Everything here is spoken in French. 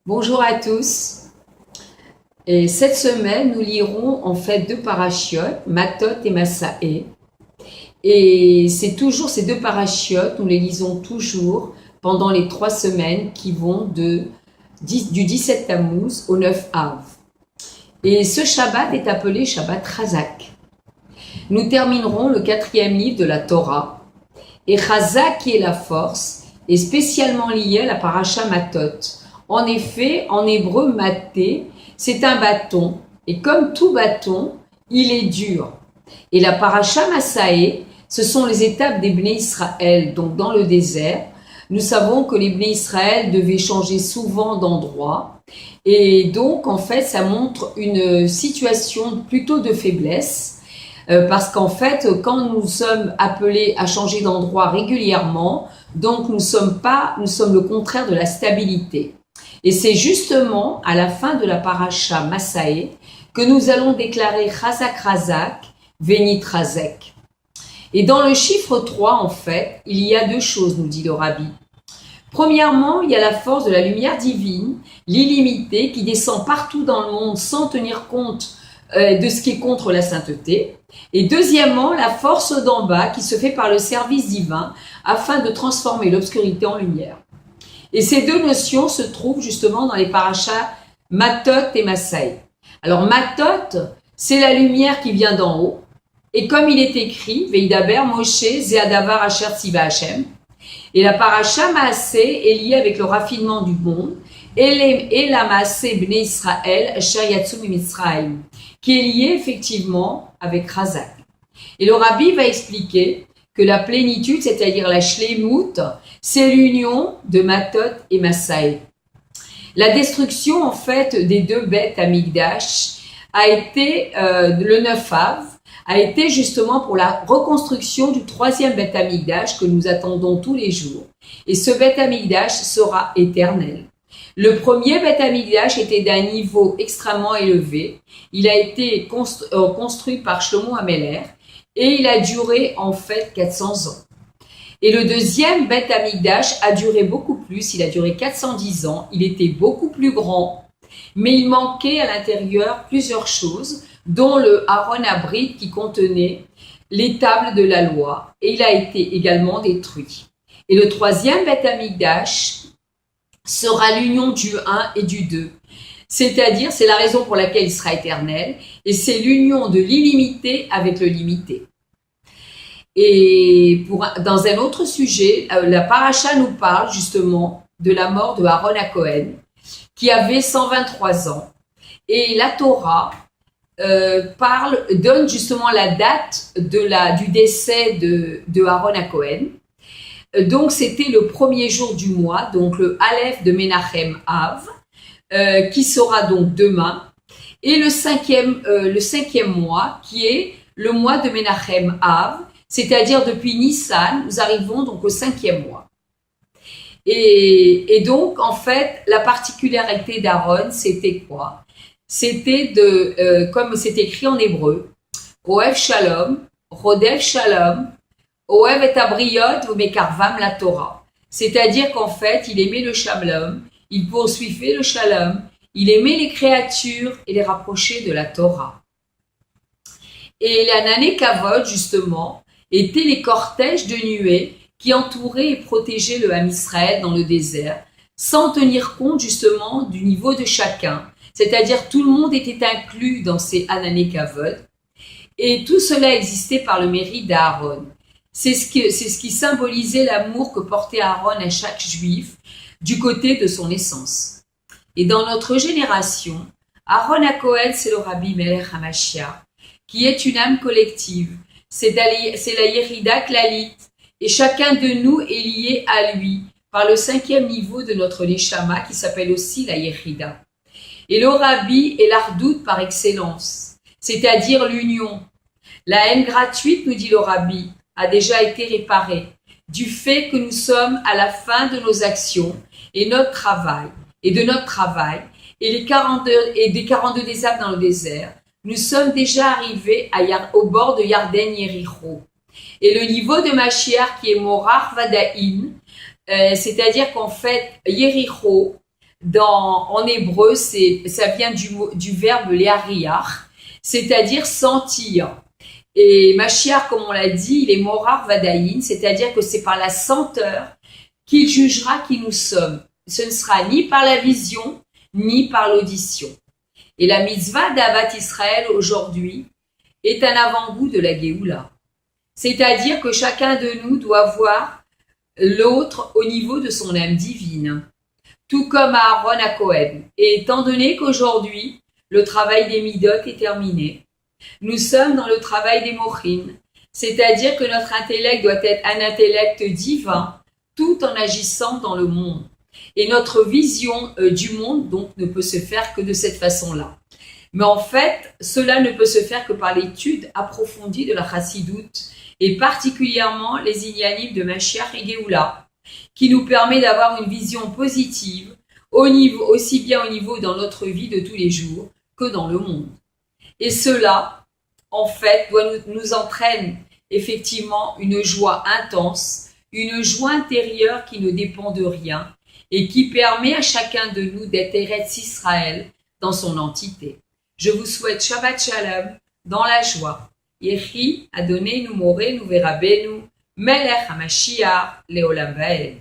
Bonjour à tous. Et cette semaine, nous lirons en fait deux parachiotes, Matot et Massaé. Et c'est toujours ces deux parachiotes, nous les lisons toujours pendant les 3 semaines qui vont du 17 Tammuz au 9 Av. Et ce Shabbat est appelé Shabbat Chazak. Nous terminerons le 4e livre de la Torah. Et Chazak, qui est la force, est spécialement lié à la paracha Matot. En effet, en hébreu, maté, c'est un bâton. Et comme tout bâton, il est dur. Et la paracha Massaé, ce sont les étapes des Bnei Israël, donc dans le désert. Nous savons que les Bnei Israël devaient changer souvent d'endroit. Et donc, en fait, ça montre une situation plutôt de faiblesse. Parce qu'en fait, quand nous sommes appelés à changer d'endroit régulièrement, donc nous sommes le contraire de la stabilité. Et c'est justement à la fin de la paracha Massaé que nous allons déclarer Chazak Chazak, Venit Chazek. Et dans le chiffre 3, en fait, il y a deux choses, nous dit le Rabbi. Premièrement, il y a la force de la lumière divine, l'illimité, qui descend partout dans le monde sans tenir compte de ce qui est contre la sainteté. Et deuxièmement, la force d'en bas qui se fait par le service divin afin de transformer l'obscurité en lumière. Et ces deux notions se trouvent justement dans les parachas Matot et Massaé. Alors Matot, c'est la lumière qui vient d'en haut. Et comme il est écrit, Veidaber Moshe Zeadavar Asher Tziva Hashem. Et la paracha Maasé est liée avec le raffinement du monde. Et la Maasé Bnei Israël Asher Yatsu Mitzrayim, qui est liée effectivement avec Chazak. Et le Rabbi va expliquer que la plénitude, c'est-à-dire la shleimut, c'est l'union de Matot et Massaé. La destruction, en fait, des deux bêtes Amigdash a été, le 9 Av, a été justement pour la reconstruction du 3e bête Amigdash que nous attendons tous les jours. Et ce bête Amigdash sera éternel. Le premier bête Amigdash était d'un niveau extrêmement élevé. Il a été construit par Shlomo Ameler. Et il a duré en fait 400 ans. Et le deuxième Beth Amikdash a duré beaucoup plus, il a duré 410 ans, il était beaucoup plus grand, mais il manquait à l'intérieur plusieurs choses, dont le Aaron Abrit qui contenait les tables de la loi, et il a été également détruit. Et le troisième Beth Amikdash sera l'union du 1 et du 2. C'est-à-dire, c'est la raison pour laquelle il sera éternel, et c'est l'union de l'illimité avec le limité. Et dans un autre sujet, la paracha nous parle justement de la mort de Aaron à Cohen, qui avait 123 ans. Et la Torah donne justement la date du décès de Aaron à Cohen. Donc, c'était le premier jour du mois, donc le Aleph de Menachem Av, qui sera donc demain, et le cinquième mois, qui est le mois de Menachem Av, c'est-à-dire depuis Nissan, nous arrivons donc au 5e mois. Et donc, en fait, la particularité d'Aaron, c'était quoi? C'était comme c'est écrit en hébreu, Oev Shalom, Rodev Shalom, Oev et Abriot, Vemekarvam la Torah. C'est-à-dire qu'en fait, il aimait le Shalom, il poursuivait le Shalom, il aimait les créatures et les rapprochait de la Torah. Et la Nané Kavod, justement, étaient les cortèges de nuées qui entouraient et protégeaient le Ham Israël dans le désert, sans tenir compte justement du niveau de chacun. C'est-à-dire tout le monde était inclus dans ces Anané Kavod. Et tout cela existait par le mérite d'Aaron. C'est ce qui symbolisait l'amour que portait Aaron à chaque juif du côté de son essence. Et dans notre génération, Aaron à Cohen, c'est le Rabbi Melech HaMashiach, qui est une âme collective. C'est la Yerida Klalit, et chacun de nous est lié à lui par le 5e niveau de notre Neshama qui s'appelle aussi la Yerida. Et le Rabbi est l'Ardout par excellence, c'est-à-dire l'union. La haine gratuite, nous dit le Rabbi, a déjà été réparée du fait que nous sommes à la fin de nos actions et de notre travail, et des 42 des âmes dans le désert. Nous sommes déjà arrivés au bord de Yarden Yericho. Et le niveau de Mashiach qui est Morar Vadaïn, c'est-à-dire qu'en fait, Yericho, En hébreu, ça vient du verbe leariach, c'est-à-dire sentir. Et Mashiach, comme on l'a dit, il est morar vadaïn, c'est-à-dire que c'est par la senteur qu'il jugera qui nous sommes. Ce ne sera ni par la vision, ni par l'audition. Et la mitzvah d'Avat Israël aujourd'hui est un avant-goût de la Géoula. C'est-à-dire que chacun de nous doit voir l'autre au niveau de son âme divine, tout comme Aaron à Cohen. Et étant donné qu'aujourd'hui, le travail des Midot est terminé, nous sommes dans le travail des Mochin, c'est-à-dire que notre intellect doit être un intellect divin, tout en agissant dans le monde. Et notre vision du monde, donc, ne peut se faire que de cette façon-là. Mais en fait, cela ne peut se faire que par l'étude approfondie de la Chassidoute, et particulièrement les Inyanim de Mashiach et Géoula, qui nous permet d'avoir une vision positive, aussi bien au niveau dans notre vie de tous les jours que dans le monde. Et cela, en fait, nous entraîne effectivement une joie intense, une joie intérieure qui ne dépend de rien et qui permet à chacun de nous d'être Eretz Israël dans son entité. Je vous souhaite Shabbat Shalom dans la joie. Yehi Adonai nous Morenu Verabenu Melech HaMashiach Leolam Vaed.